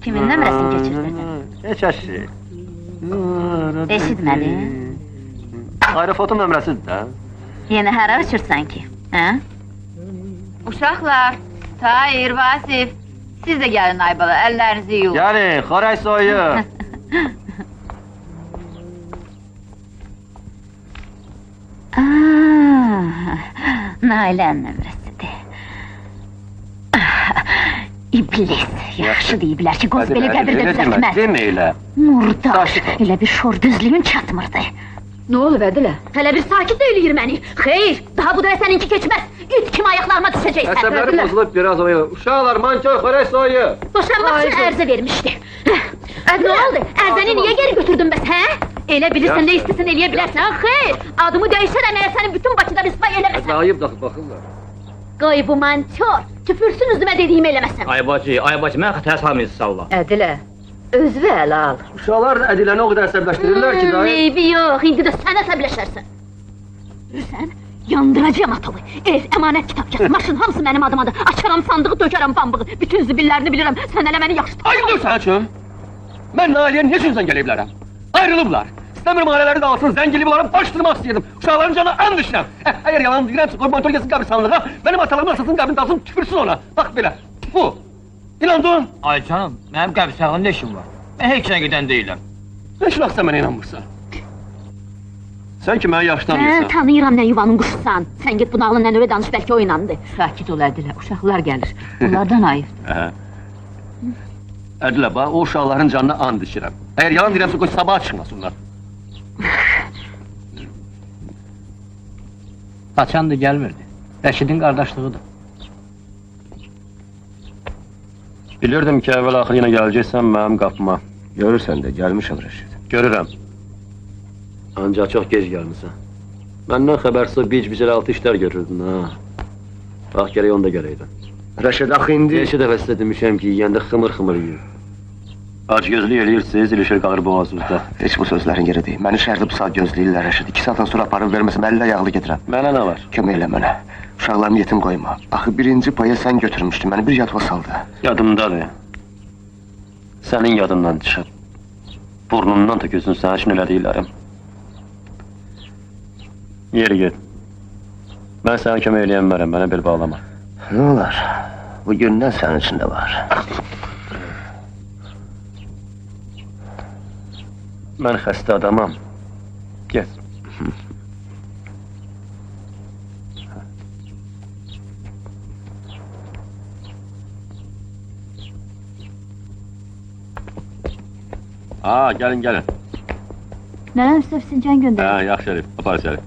Kiminlə rəsm keçirdin? Heç əşi. Eşitmədin? Aerofoto nömrəsidir də. Yeni hara uçursan ki? Hə? Uşaqlar, Tahir, Vasif, siz də gəlin Aybala, əllərinizi yuyun. Gəlin, xorək soyu. Nailənin nömrəsidir. İblis, yaxşı deyiblər ki, qoz belə qəbirdə düzəltməz. Demə elə. Murdar, elə bir şor düzlüyün çatmırdı. Nə olub Ədilə? Hələ bir sakit də eləyir məni. Xeyr, daha bu da səninki keçməz. İt kimi ayaqlarıma düşəcəksən. Əsəbləri bozulub biraz oyu. Uşaqlar, mankör, xorək soyu. Boşanmaq üçün ərzə vermişdi. Nə oldu? Ərzəni niyə geri götürdün bəs, hə? Elə bilirsən, nə istəsən eləyə bilərsən, xeyr! Adımı dəyişərəm, əgər sənin bütün Bakıda rüsvay eləməsən. Ayıb daxı, baxırlar. Qoy bu mankör, tüpürsün üzümə dediyimi eləməsən. Ay bacı, mən xətər salmayız sağla. Ədilə, özünü ələ al. Uşaqlar Ədiləni o qədər əsəbləşdirirlər ki, dayı. Eybi yox, indi də sən əsəbləşərsən. Bilirsən, yandıracağım atomu. Ev, əmanət kitabçası, maşın, hamısı mənim adımadır. Açaram sandığı, dökərəm pambığı. Bütün zibillərini bilirəm, sən elə məni yaxşı tanı. Ayıbdır sən üçün. Mən Nailiyə niyə sözdən gələ bilərəm? Ayrılıblar. İstəmirəm ailələri dağılsın, zəngili bunların başdırmaq istəyirdim. Uşaqların canına and düşürəm. Əgər yalan deyirəmsə, qorbantör gəlsin qəbristanlığa, mənim atalarımın asasının qəbrini dalsın, tüpürsün ona. Bax belə, bu. İnandın? Ay canım, mənim qəbirstanlığın ne işim var? Mən heç nə gedən deyiləm. Nə üçün axsa mənə inanmırsan? Sən ki, məni yaxşı tanıyırsan. Tanıyıram nə yuvanın quşusan. Sən git bunağla nənöyə danış, bəlkə o inandı. Sakit ol Ədilə, uşaqlar gəlir. Bunlardan ayıbdır. Ədilə, bax, o uşaqların canına and içirəm. Əgər yalan deyirəmsə, qoy sabah çıxmasınlar. Qaçan da gəlmirdi. Rəşidin qardaşlığıdır. Bilirdim ki, əvvəl-axır yenə gələcəksən mənim qapıma. Görürsən də, gəlmişəm Rəşid. Görürəm. Ancaq çox gec gəlmişsən. Məndən xəbərsiz bic-bicəl-altı işlər görürdün, ha. Bax, gərək onu da gələydin. Rəşid, axı indi... Neçə dəfə sizə demişəm ki, yiyəndə xımır-xımır yiyin. Acgözlük eləyirsiniz, ilişir qalır boğazınızda. Heç bu sözlərin yeri deyil. Məni şəhərdə bu saat gözləyirlər Rəşid. 2 saatdan sonra aparıb verməsəm, əllə yağlı gedirəm. Mənə nə var? Kömək elə mənə. Uşaqlarımı yetim qoyma. Axı birinci paya sən götürmüşdün, məni bir yatıva saldı. Yadımdadır. Sənin yadından çıxıb. Burnundan da gözün sənə üçün elə deyirlərəm. Yeri get. Mən sənə kömək eləyənmərəm, mənə bel bağlama. Nə olar? Bu gündən sənin içində var. Mən xəstə adamam. Get. Gəlin, gəlin. Nənəm sizə fincan göndərir. Yaxşı Elif, apar içəri.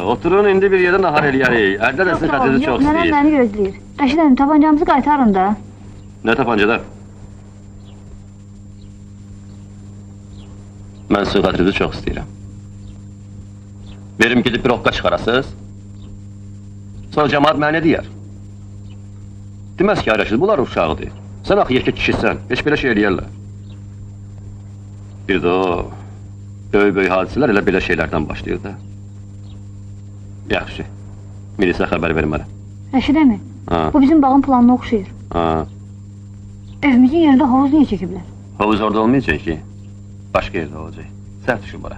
Oturun, indi bir yerdə nahar eləyərik. Əldə də sizin xətrinizi çox istəyir. Nənəm məni gözləyir. Rəşid əmi, tabancamızı qaytarın da. Nə tapancada? Mən sizin xətrinizi çox istəyirəm. Verim gidib bir oqqa çıxarasız. Sonra cəmaat mənə nə deyər? Deməz ki, Rəşid, bunlar uşağıdır. Sən axı yekə kişisən, heç belə şey eləyərlər. Bir də o, böyük hadisələr elə belə şeylərdən başlayır da. Yaxşı, milisə xəbər vermərəm. Rəşid əmi, bu bizim bağın planına oxşayır. Evimizin yerində hovuz niyə çəkiblər? Hovuz orada olmayacaq ki, başqa yerdə olacaq. Səhv düşün bura.